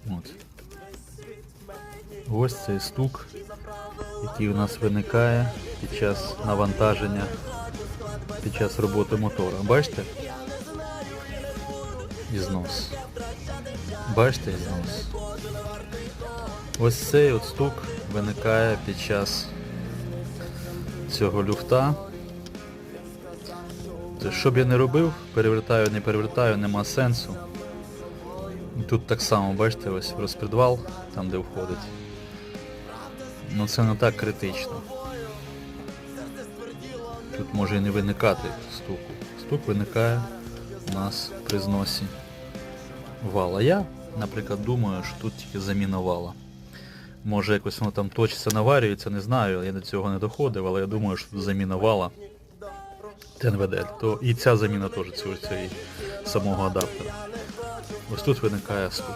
От. Ось цей стук, який у нас виникає під час навантаження, під час роботи мотора. Бачите? І знос. Бачите, і знос. Ось цей от стук виникає під час цього люфта. Що б я не робив, перевертаю, не перевертаю, нема сенсу. Тут так само, бачите, ось розпредвал, там де входить. Ну це не так критично. Тут може і не виникати стуку. Стук виникає у нас при зносі вала. Я, наприклад, думаю, що тут тільки заміна вала. Може якось воно там точиться, наварюється, не знаю, я до цього не доходив, але я думаю, що тут заміна вала ТНВД. То і ця заміна теж цього самого адаптера. Ось тут виникає стук.